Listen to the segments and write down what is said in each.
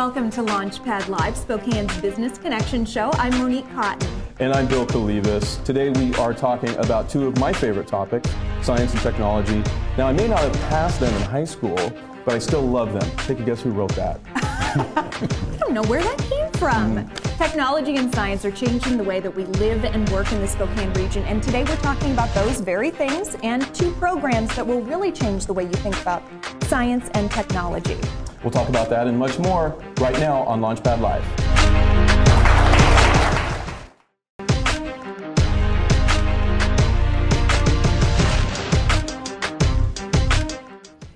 Welcome to Launchpad Live, Spokane's Business Connection Show. I'm Monique Cotton. And I'm Bill Kalivas. Today we are talking about two of my favorite topics, science and technology. Now, I may not have passed them in high school, but I still love them. Take a guess who wrote that. I don't know where that came from. Technology and science are changing the way that we live and work in the Spokane region, and today we're talking about those very things and two programs that will really change the way you think about science and technology. We'll talk about that and much more right now on Launchpad Live.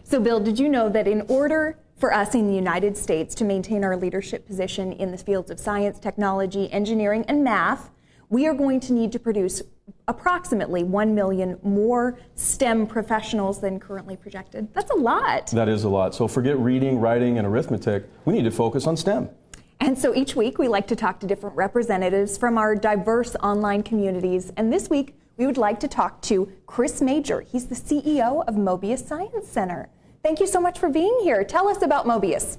So, Bill, did you know that in order for us in the United States to maintain our leadership position in the fields of science, technology, engineering, and math, we are going to need to produce approximately 1 million more STEM professionals than currently projected? That's a lot. That is a lot. So forget reading, writing, and arithmetic. We need to focus on STEM. And so each week we like to talk to different representatives from our diverse online communities. And this week we would like to talk to Chris Major. He's the CEO of Mobius Science Center. Thank you so much for being here. Tell us about Mobius.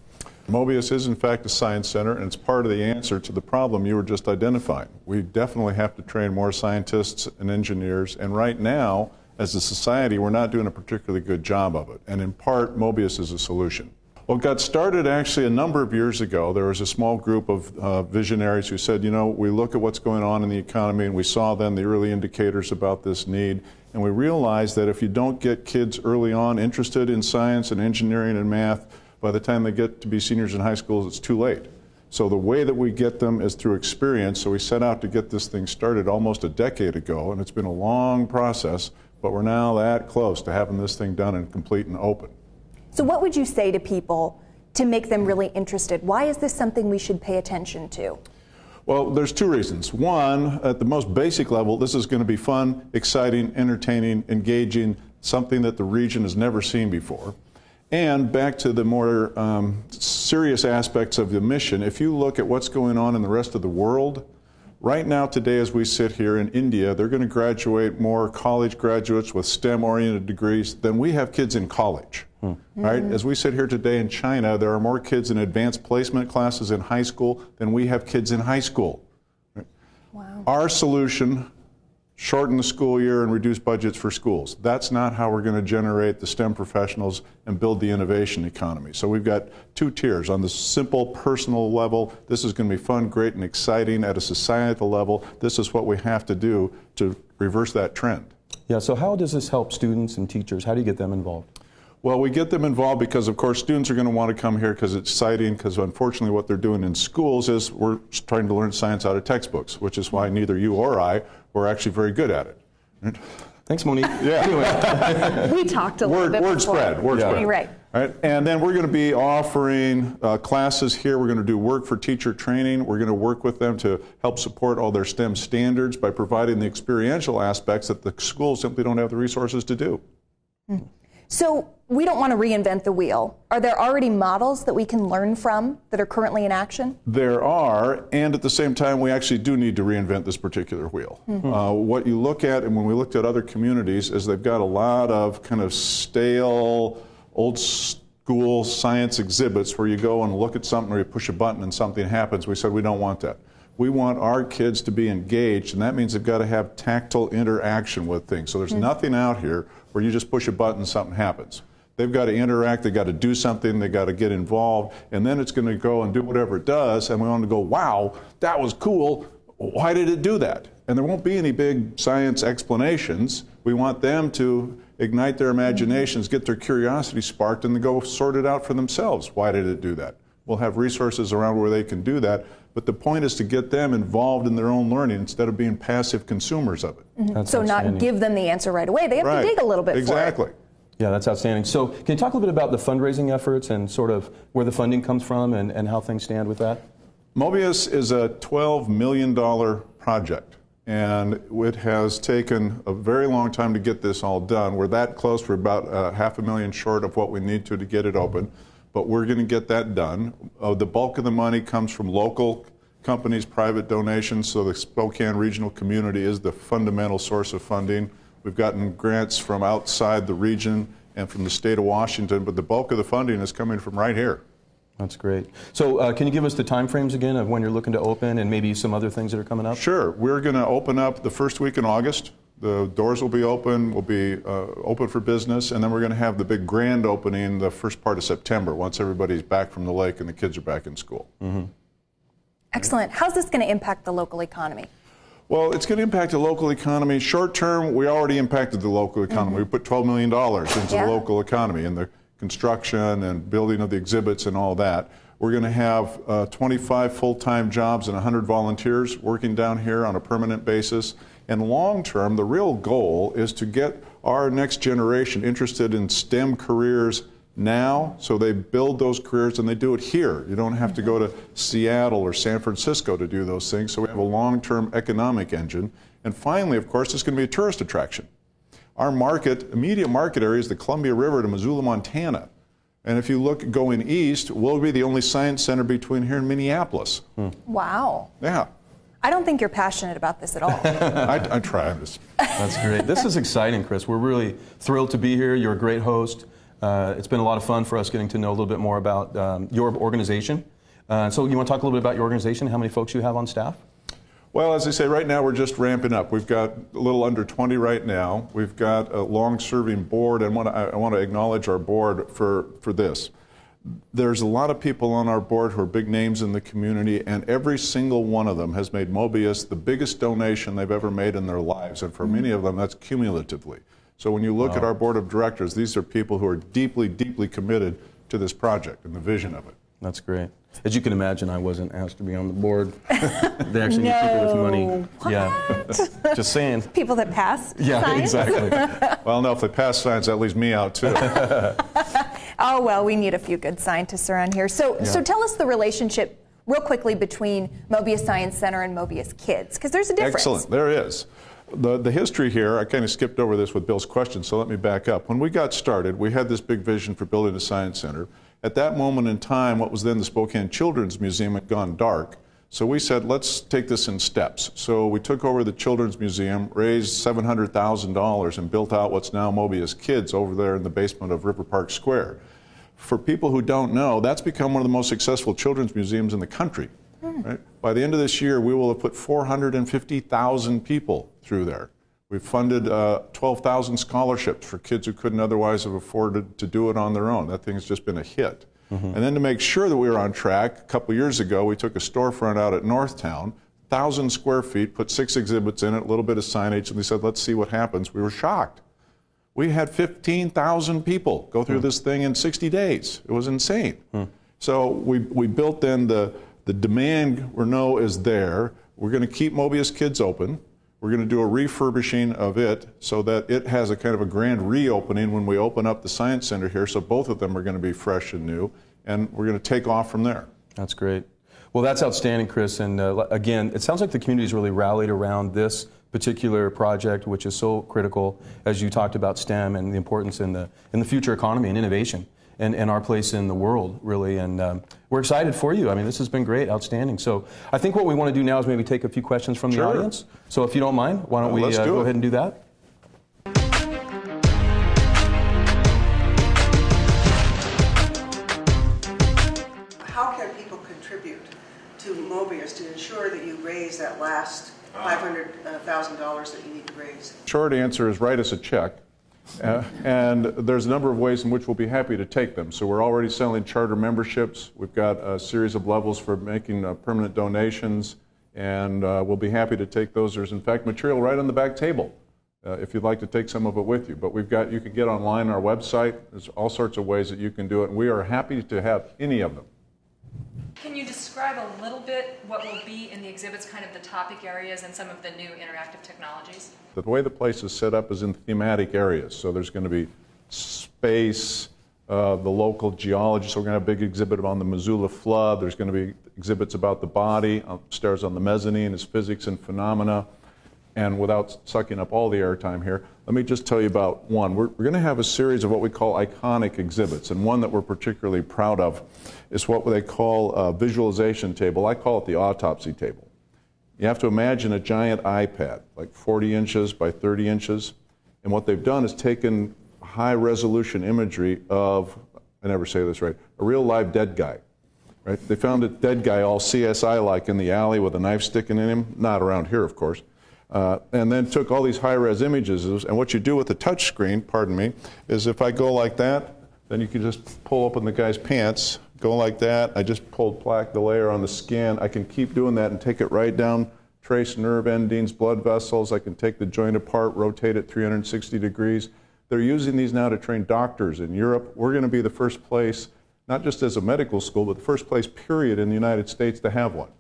Mobius is in fact a science center, and it's part of the answer to the problem you were just identifying. We definitely have to train more scientists and engineers, and right now, as a society, we're not doing a particularly good job of it. And in part, Mobius is a solution. Well, it got started actually a number of years ago. There was a small group of visionaries who said, you know, we look at what's going on in the economy, and we saw then the early indicators about this need, and we realized that if you don't get kids early on interested in science and engineering and math, by the time they get to be seniors in high schools, it's too late. So the way that we get them is through experience. So we set out to get this thing started almost a decade ago, and it's been a long process, but we're now that close to having this thing done and complete and open. So what would you say to people to make them really interested? Why is this something we should pay attention to? Well, there's two reasons. One, at the most basic level, this is going to be fun, exciting, entertaining, engaging, something that the region has never seen before. And back to the more serious aspects of the mission, if you look at what's going on in the rest of the world, right now today as we sit here in India, they're going to graduate more college graduates with STEM-oriented degrees than we have kids in college. Right? As we sit here today in China, there are more kids in advanced placement classes in high school than we have kids in high school. Right? Wow. Our solution, shorten the school year and reduce budgets for schools. That's not how we're going to generate the STEM professionals and build the innovation economy. So we've got two tiers. On the simple personal level, this is going to be fun, great, and exciting. At a societal level, this is what we have to do to reverse that trend. Yeah, so how does this help students and teachers? How do you get them involved? Well, we get them involved because, of course, students are going to want to come here because it's exciting, because unfortunately what they're doing in schools is we're trying to learn science out of textbooks, which is why neither you or I were actually very good at it. Right? Thanks, Monique. Yeah. Anyway. We talked a little bit Word before. spread. Right. Right? And then we're going to be offering classes here. We're going to do work for teacher training. We're going to work with them to help support all their STEM standards by providing the experiential aspects that the schools simply don't have the resources to do. So we don't want to reinvent the wheel. Are there already models that we can learn from that are currently in action? There are, and at the same time, we actually do need to reinvent this particular wheel. What you look at, and when we looked at other communities, is they've got a lot of kind of stale, old school science exhibits where you go and look at something or you push a button and something happens. We said we don't want that. We want our kids to be engaged, and that means they've got to have tactile interaction with things. So there's nothing out here where you just push a button and something happens. They've got to interact, they've got to do something, they've got to get involved, and then it's going to go and do whatever it does, and we want to go, wow, that was cool, why did it do that? And there won't be any big science explanations. We want them to ignite their imaginations, get their curiosity sparked, and then go sort it out for themselves. Why did it do that? We'll have resources around where they can do that, but the point is to get them involved in their own learning instead of being passive consumers of it. So not give them the answer right away. They have to dig a little bit Exactly. for it. Yeah, that's outstanding. So can you talk a little bit about the fundraising efforts and sort of where the funding comes from and how things stand with that? Mobius is a $12 million project, and it has taken a very long time to get this all done. We're that close. We're about $500,000 short of what we need to get it open. But we're going to get that done. The bulk of the money comes from local companies, private donations, so the Spokane regional community is the fundamental source of funding. We've gotten grants from outside the region and from the state of Washington, but the bulk of the funding is coming from right here. That's great. So can you give us the time frames again of when you're looking to open and maybe some other things that are coming up? Sure. We're going to open up the first week in August. The doors will be open. We'll be open for business, and then we're going to have the big grand opening the first part of September once everybody's back from the lake and the kids are back in school. Mm-hmm. Excellent. How's this going to impact the local economy? Well, it's going to impact the local economy. Short term, we already impacted the local economy. We put $12 million into the local economy in the construction and building of the exhibits and all that. We're going to have 25 full-time jobs and 100 volunteers working down here on a permanent basis. And long term, the real goal is to get our next generation interested in STEM careers now, so they build those careers and they do it here. You don't have to go to Seattle or San Francisco to do those things, so we have a long-term economic engine. And finally, of course, it's going to be a tourist attraction. Our market, immediate market area is the Columbia River to Missoula, Montana. And if you look going east, we'll be the only science center between here and Minneapolis. Wow. Yeah. I don't think you're passionate about this at all. I try this. That's great. This is exciting, Chris. We're really thrilled to be here. You're a great host. It's been a lot of fun for us getting to know a little bit more about your organization. So you want to talk a little bit about your organization, how many folks you have on staff? Well, as I say, right now we're just ramping up. We've got a little under 20 right now. We've got a long-serving board, and I want to acknowledge our board for this. There's a lot of people on our board who are big names in the community, and every single one of them has made Mobius the biggest donation they've ever made in their lives, and for many of them that's cumulatively. So when you look at our board of directors, these are people who are deeply, deeply committed to this project and the vision of it. That's great. As you can imagine, I wasn't asked to be on the board. They actually need people with money. What? Yeah, just saying. People that pass Yeah, science? exactly. Well, no, if they pass science, that leaves me out too. Oh, well, we need a few good scientists around here. So tell us the relationship real quickly between Mobius Science Center and Mobius Kids, because there's a difference. Excellent, there is. The history here, I kind of skipped over this with Bill's question, so let me back up. When we got started, we had this big vision for building a science center. At that moment in time, what was then the Spokane Children's Museum had gone dark. So we said, let's take this in steps. So we took over the Children's Museum, raised $700,000, and built out what's now Mobius Kids over there in the basement of River Park Square. For people who don't know, that's become one of the most successful children's museums in the country. Right? By the end of this year, we will have put 450,000 people through there. We've funded 12,000 scholarships for kids who couldn't otherwise have afforded to do it on their own. That thing's just been a hit. And then to make sure that we were on track, a couple years ago, we took a storefront out at Northtown, 1,000 square feet, put 6 exhibits in it, a little bit of signage, and we said, let's see what happens. We were shocked. We had 15,000 people go through this thing in 60 days. It was insane. So we built then the demand we know is there. We're going to keep Mobius Kids open. We're going to do a refurbishing of it so that it has a kind of a grand reopening when we open up the Science Center here, so both of them are going to be fresh and new, and we're going to take off from there. That's great. Well, that's outstanding, Chris, and again, it sounds like the community's really rallied around this particular project, which is so critical, as you talked about STEM and the importance in the future economy and innovation. And our place in the world, really. And we're excited for you. I mean, this has been great, outstanding. So I think what we want to do now is maybe take a few questions from the audience. So if you don't mind, why don't we go ahead and do that? How can people contribute to Mobius to ensure that you raise that last $500,000 that you need to raise? Short answer is write us a check. And there's a number of ways in which we'll be happy to take them. So we're already selling charter memberships. We've got a series of levels for making permanent donations, and we'll be happy to take those. There's in fact material right on the back table if you'd like to take some of it with you. But you can get online on our website. There's all sorts of ways that you can do it, and we are happy to have any of them. Can you describe a little bit what will be in the exhibits, kind of the topic areas and some of the new interactive technologies? The way the place is set up is in thematic areas. So there's going to be space, the local geology. So we're going to have a big exhibit on the Missoula flood. There's going to be exhibits about the body. Upstairs on the mezzanine is physics and phenomena. And without sucking up all the airtime here, let me just tell you about one. We're going to have a series of what we call iconic exhibits, and one that we're particularly proud of is what they call a visualization table. I call it the autopsy table. You have to imagine a giant iPad, like 40 inches by 30 inches, and what they've done is taken high-resolution imagery of, I never say this right, a real live dead guy. Right? They found a dead guy all CSI-like in the alley with a knife sticking in him, not around here, of course, and then took all these high-res images. And what you do with the touch screen, pardon me, is if I go like that, then you can just pull open the guy's pants, go like that. I just pulled the layer on the skin. I can keep doing that and take it right down, trace nerve endings, blood vessels. I can take the joint apart, rotate it 360 degrees. They're using these now to train doctors in Europe. We're going to be the first place, not just as a medical school, but the first place, period, in the United States to have one.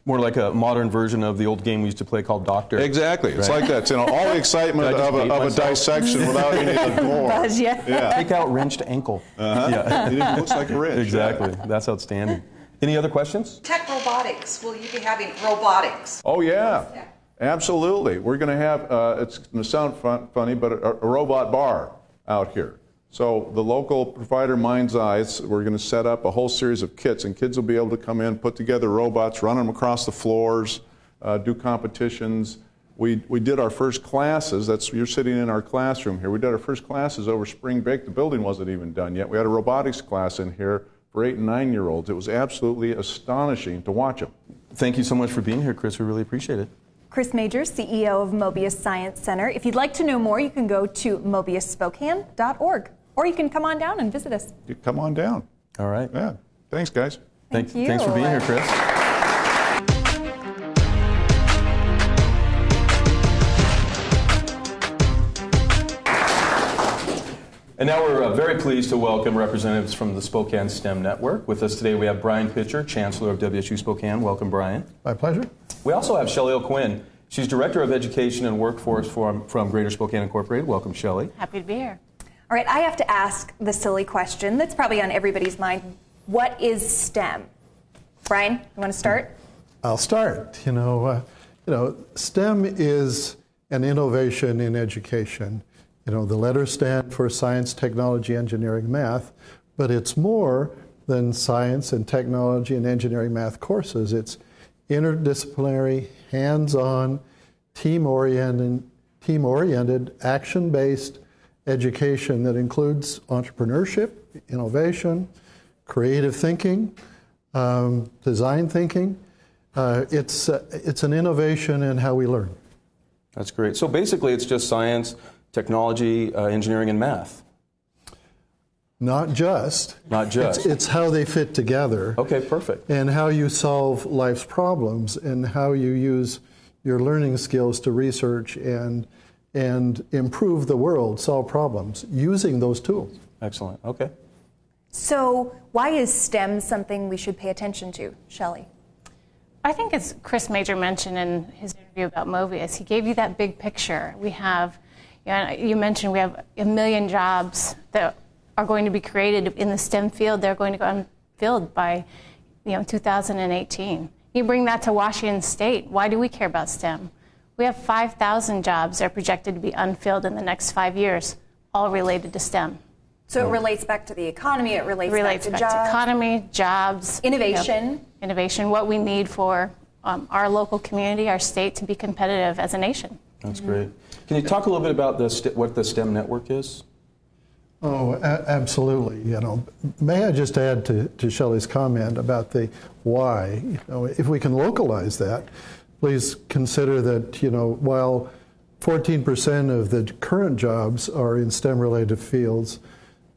More like a modern version of the old game we used to play called Doctor. Exactly. It's like that. You know, all the excitement of a dissection without any of the gore. Yeah. Take out wrenched ankle. Yeah. It looks like a wrench. Exactly. That's outstanding. Any other questions? Tech robotics. Will you be having robotics? Oh, yeah. Absolutely. We're going to have, it's going to sound funny, but a robot bar out here. So the local provider Mind's Eyes, we're going to set up a whole series of kits, and kids will be able to come in, put together robots, run them across the floors, do competitions. We did our first classes. You're sitting in our classroom here. We did our first classes over spring break. The building wasn't even done yet. We had a robotics class in here for 8- and 9-year-olds. It was absolutely astonishing to watch them. Thank you so much for being here, Chris. We really appreciate it. Chris Majors, CEO of Mobius Science Center. If you'd like to know more, you can go to mobiusspokane.org, or you can come on down and visit us. You come on down. All right. Yeah. Thanks, guys. Thank you. Thanks for being here, Chris. And now we're very pleased to welcome representatives from the Spokane STEM Network. With us today we have Brian Pitcher, Chancellor of WSU Spokane. Welcome, Brian. My pleasure. We also have Shelley O'Quinn. She's Director of Education and Workforce from Greater Spokane Incorporated. Welcome, Shelley. Happy to be here. All right, I have to ask the silly question that's probably on everybody's mind. What is STEM? Brian, you want to start? I'll start. STEM is an innovation in education. The letters stand for science, technology, engineering, math, but it's more than science and technology and engineering math courses. It's interdisciplinary, hands-on, team-oriented, action-based education that includes entrepreneurship, innovation, creative thinking, design thinking. It's an innovation in how we learn. That's great. So basically it's just science, technology, engineering, and math. Not just. Not just. It's how they fit together. Okay, perfect. And how you solve life's problems and how you use your learning skills to research and improve the world, solve problems, using those tools. Excellent. Okay. So why is STEM something we should pay attention to, Shelley? I think as Chris Major mentioned in his interview about Mobius, he gave you that big picture. We have, you mentioned we have 1 million jobs that are going to be created in the STEM field. They're going to go unfilled by 2018. You bring that to Washington State. Why do we care about STEM? We have 5,000 jobs that are projected to be unfilled in the next 5 years, all related to STEM. So it relates back to the economy, it relates back to jobs. Economy, jobs. Innovation. Innovation, what we need for our local community, our state to be competitive as a nation. That's great. Can you talk a little bit about what the STEM network is? Oh, absolutely. May I just add to Shelley's comment about the why? If we can localize that, please consider that while 14% of the current jobs are in STEM-related fields,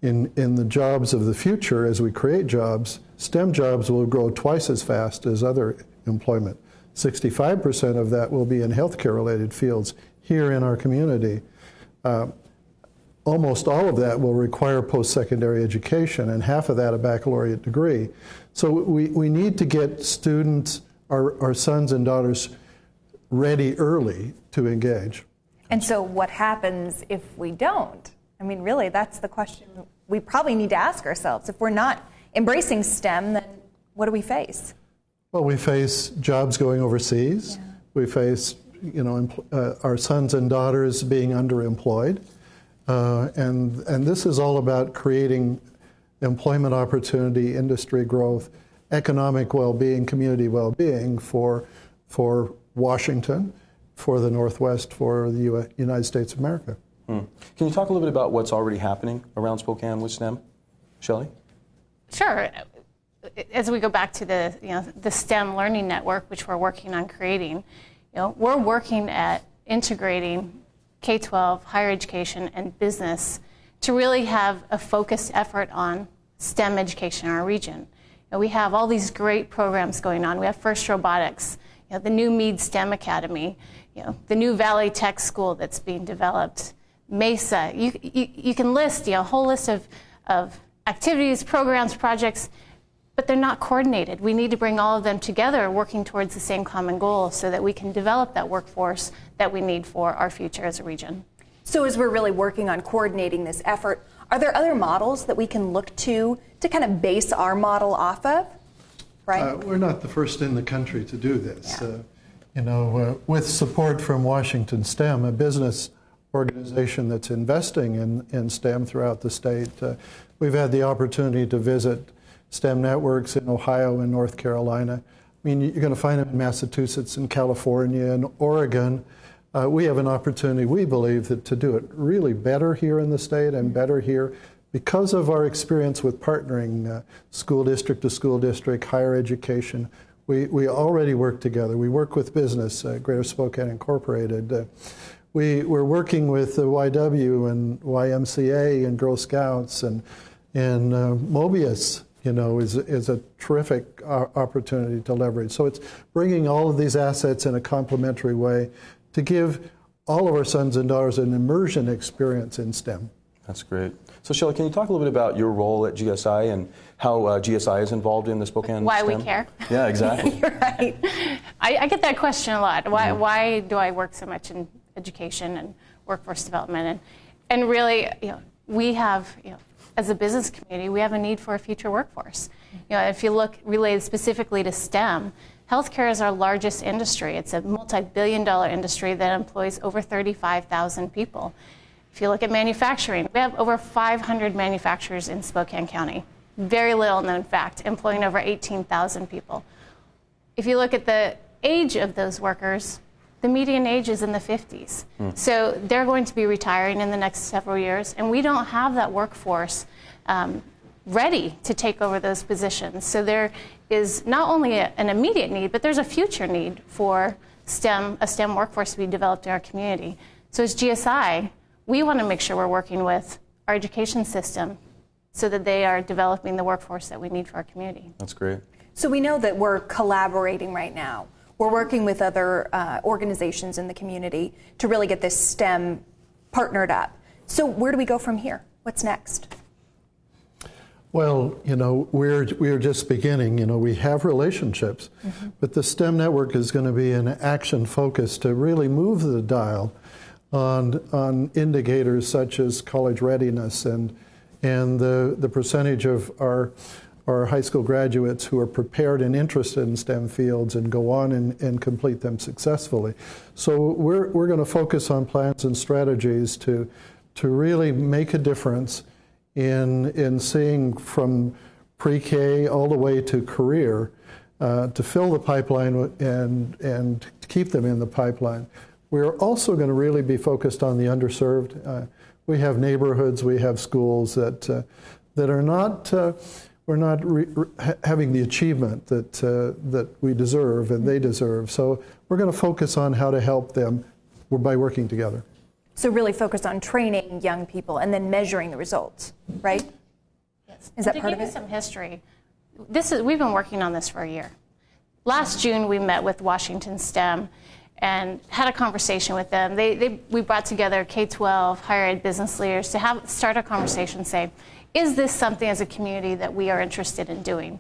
in the jobs of the future, as we create jobs, STEM jobs will grow twice as fast as other employment. 65% of that will be in healthcare-related fields here in our community. Almost all of that will require post-secondary education, and half of that a baccalaureate degree. So we need to get students, our sons and daughters, ready early to engage. And so what happens if we don't? I mean, really, that's the question we probably need to ask ourselves. If we're not embracing STEM, then what do we face? Well, we face jobs going overseas. Yeah. We face, our sons and daughters being underemployed. And this is all about creating employment opportunity, industry growth, economic well-being, community well-being for Washington, for the Northwest, for the United States of America. Can you talk a little bit about what's already happening around Spokane with STEM, Shelley? Sure. as we go back to the STEM learning network, which we're working on creating, we're working at integrating K-12, higher education, and business to really have a focused effort on STEM education in our region. We have all these great programs going on. We have FIRST Robotics, the new Meade STEM Academy, the new Valley Tech School that's being developed, Mesa. You can list a whole list of activities, programs, projects, but they're not coordinated. We need to bring all of them together, working towards the same common goal so that we can develop that workforce that we need for our future as a region. So as we're really working on coordinating this effort, are there other models that we can look to kind of base our model off of? Right? We're not the first in the country to do this. With support from Washington STEM, a business organization that's investing in STEM throughout the state, we've had the opportunity to visit STEM networks in Ohio and North Carolina. I mean, you're going to find them in Massachusetts and California and Oregon. We have an opportunity, we believe, to do it really better here in the state and better here because of our experience with partnering school district to school district, higher education. We already work together. We work with business, Greater Spokane Incorporated. We're working with the YW and YMCA and Girl Scouts, and Mobius, is a terrific opportunity to leverage. So it's bringing all of these assets in a complementary way to give all of our sons and daughters an immersion experience in STEM. That's great. So Shelley, can you talk a little bit about your role at GSI and how GSI is involved in the Spokane Why STEM? we care? Yeah, exactly. You're right. I get that question a lot. Why do I work so much in education and workforce development? And really, we have, as a business community, we have a need for a future workforce. If you look related specifically to STEM, healthcare is our largest industry. It's a multi-billion-dollar industry that employs over 35,000 people. If you look at manufacturing, we have over 500 manufacturers in Spokane County. Very little known fact, employing over 18,000 people. If you look at the age of those workers, the median age is in the 50s. So they're going to be retiring in the next several years, and we don't have that workforce ready to take over those positions. So there is not only an immediate need, but there's a future need for a STEM workforce to be developed in our community. So as GSI, we want to make sure we're working with our education system so that they are developing the workforce that we need for our community. That's great. So we know that we're collaborating right now. We're working with other organizations in the community to really get this STEM partnered up. So where do we go from here? What's next? Well, we're just beginning. We have relationships, but the STEM network is going to be an action focus to really move the dial on indicators such as college readiness and the percentage of our high school graduates who are prepared and interested in STEM fields and go on and complete them successfully. So we're going to focus on plans and strategies to really make a difference in seeing from pre-K all the way to career to fill the pipeline and keep them in the pipeline. We're also going to really be focused on the underserved. We have neighborhoods, we have schools that are not we're not having the achievement that we deserve and they deserve. So we're going to focus on how to help them by working together. So really focus on training young people and then measuring the results, right? Yes. Is that to part of give it? you some history, we've been working on this for a year. Last June, we met with Washington STEM and had a conversation with them. We brought together K-12, higher ed business leaders to start a conversation, say, is this something as a community that we are interested in doing?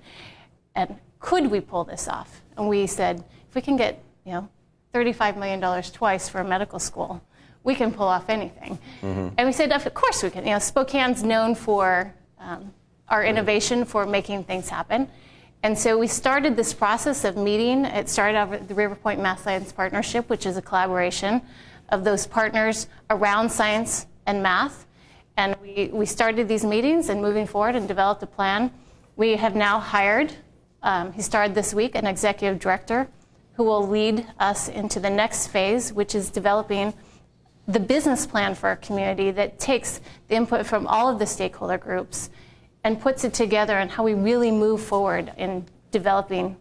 And could we pull this off? And we said, if we can get $35 million twice for a medical school, we can pull off anything. And we said, of course we can. Spokane's known for our innovation for making things happen. And so we started this process of meeting. It started out with the River Point Math Science Partnership, which is a collaboration of those partners around science and math. And we started these meetings and moving forward and developed a plan. We have now hired, he started this week, an executive director who will lead us into the next phase, which is developing the business plan for our community that takes the input from all of the stakeholder groups and puts it together on how we really move forward in developing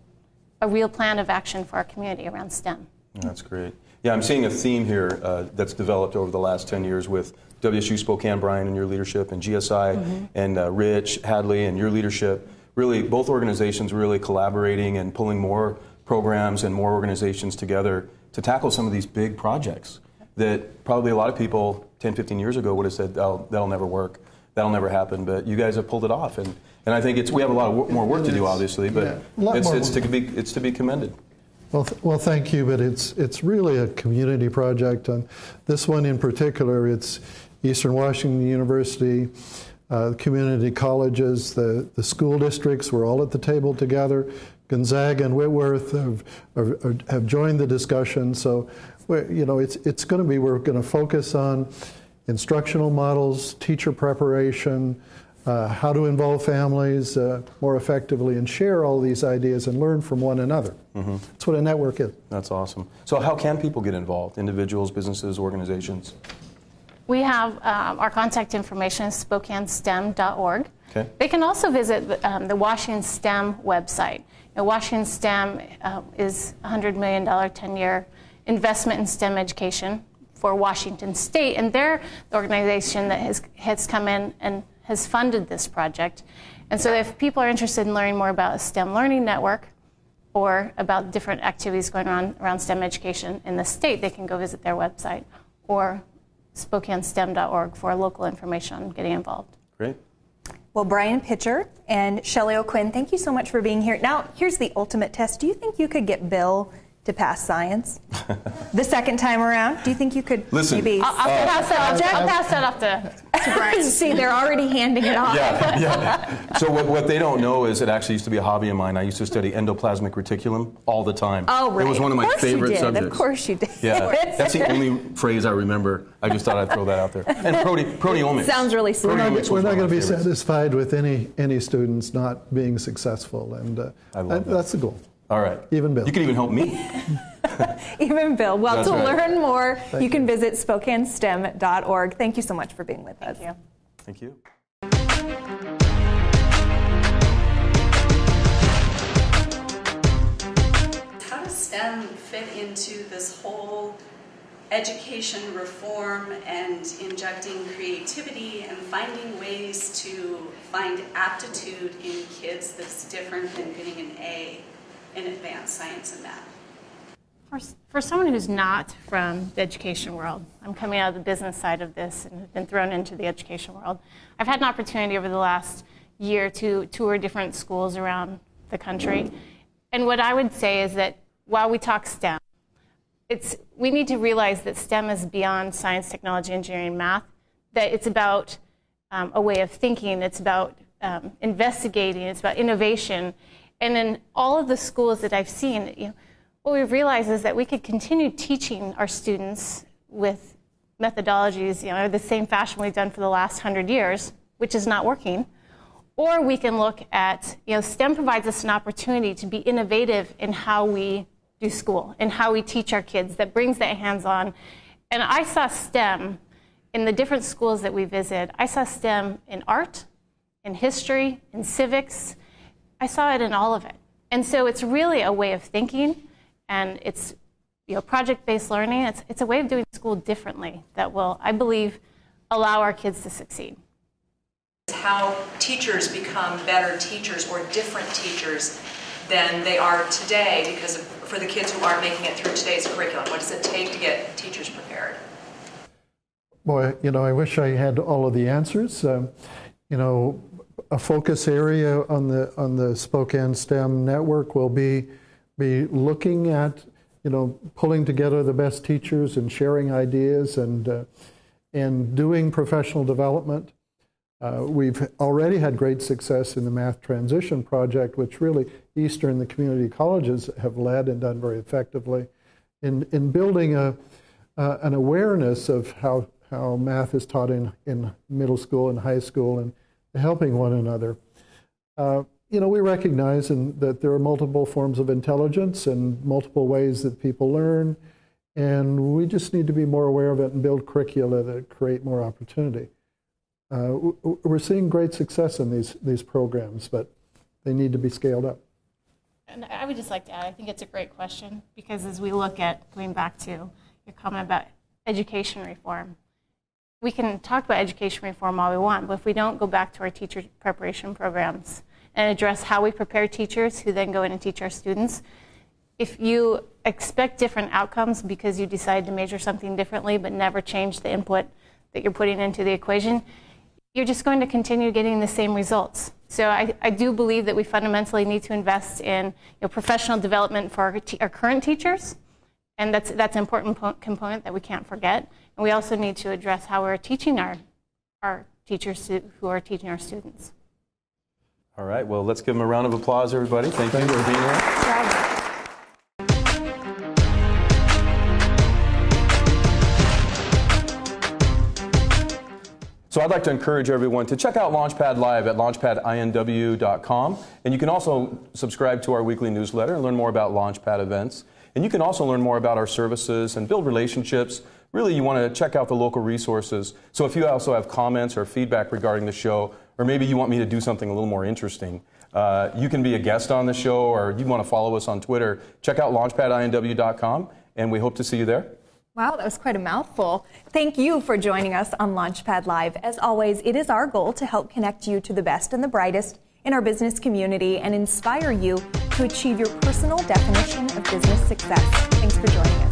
a real plan of action for our community around STEM. That's great. Yeah, I'm seeing a theme here that's developed over the last 10 years with WSU Spokane, Brian, and your leadership, and GSI, and Rich, Hadley, and your leadership. Really, both organizations really collaborating and pulling more programs and more organizations together to tackle some of these big projects that probably a lot of people 10, 15 years ago would have said, oh, that'll never work, that'll never happen, but you guys have pulled it off. And I think we have a lot of more work to do, obviously, but it's to be commended. Well, thank you, but it's really a community project. And this one in particular, it's Eastern Washington University, community colleges, the school districts, we're all at the table together. Gonzaga and Whitworth have joined the discussion. So, it's going to be, we're going to focus on instructional models, teacher preparation, how to involve families more effectively and share all these ideas and learn from one another. That's what a network is. That's awesome. So how can people get involved? Individuals, businesses, organizations? We have our contact information is SpokaneSTEM.org. Okay. They can also visit the Washington STEM website. Washington STEM is a $100 million 10-year investment in STEM education for Washington State, and they're the organization that has come in and has funded this project. And so if people are interested in learning more about a STEM learning network or about different activities going on around STEM education in the state, they can go visit their website or SpokaneSTEM.org for local information on getting involved. Great. Well, Brian Pitcher and Shelley O'Quinn, thank you so much for being here. Now, here's the ultimate test. Do you think you could get Bill to pass science the second time around? Do you think you could maybe... I'll pass that off to Brian. See, they're already handing it off. Yeah. So what they don't know is it actually used to be a hobby of mine. I used to study endoplasmic reticulum all the time. Oh, right. It was one of my favorite subjects. Of course you did. Yeah. That's the only phrase I remember. I just thought I'd throw that out there. And proteomics. Sounds really sweet. We're not going to be satisfied with any students not being successful, and that's the goal. All right. Even Bill. You can even help me. Even Bill. Well, That's right. learn more, you can visit SpokaneSTEM.org. Thank you so much for being with us. Thank you. Thank you. How does STEM fit into this whole education reform and injecting creativity and finding ways to find aptitude in kids that's different than getting an A in advanced science and math? For someone who's not from the education world, I'm coming out of the business side of this and have been thrown into the education world. I've had an opportunity over the last year to tour different schools around the country. And what I would say is that while we talk STEM, we need to realize that STEM is beyond science, technology, engineering, math, that it's about a way of thinking, it's about investigating, it's about innovation. And in all of the schools that I've seen, what we've realized is that we could continue teaching our students with methodologies, the same fashion we've done for the last 100 years, which is not working. Or we can look at, STEM provides us an opportunity to be innovative in how we do school and how we teach our kids. That brings that hands-on. And I saw STEM in the different schools that we visit. I saw STEM in art, in history, in civics. I saw it in all of it. And so it's really a way of thinking, and it's project-based learning. It's a way of doing school differently that will, I believe, allow our kids to succeed. How teachers become better teachers or different teachers than they are today for the kids who aren't making it through today's curriculum. What does it take to get teachers prepared? Boy, I wish I had all of the answers. A focus area on the Spokane STEM network will be looking at, pulling together the best teachers and sharing ideas and doing professional development. We've already had great success in the Math Transition Project, which really Eastern, the community colleges have led and done very effectively in building an awareness of how math is taught in middle school and high school and helping one another. We recognize that there are multiple forms of intelligence and multiple ways that people learn, and we just need to be more aware of it and build curricula that create more opportunity. We're seeing great success in these programs, but they need to be scaled up. And I would just like to add, I think it's a great question, because as we look at, going back to your comment about education reform, we can talk about education reform all we want, but if we don't go back to our teacher preparation programs and address how we prepare teachers who then go in and teach our students, if you expect different outcomes because you decide to measure something differently but never change the input that you're putting into the equation, you're just going to continue getting the same results. So I do believe that we fundamentally need to invest in professional development for our current teachers, and that's an important component that we can't forget. And we also need to address how we're teaching our teachers who are teaching our students. All right, well, let's give them a round of applause, everybody. Thank you for being here. So I'd like to encourage everyone to check out Launchpad Live at launchpadinw.com. And you can also subscribe to our weekly newsletter and learn more about Launchpad events. And you can also learn more about our services and build relationships. Really, you want to check out the local resources. So if you also have comments or feedback regarding the show, or maybe you want me to do something a little more interesting, you can be a guest on the show, or you want to follow us on Twitter, check out launchpadinw.com, and we hope to see you there. Wow, that was quite a mouthful. Thank you for joining us on Launchpad Live. As always, it is our goal to help connect you to the best and the brightest in our business community and inspire you to achieve your personal definition of business success. Thanks for joining us.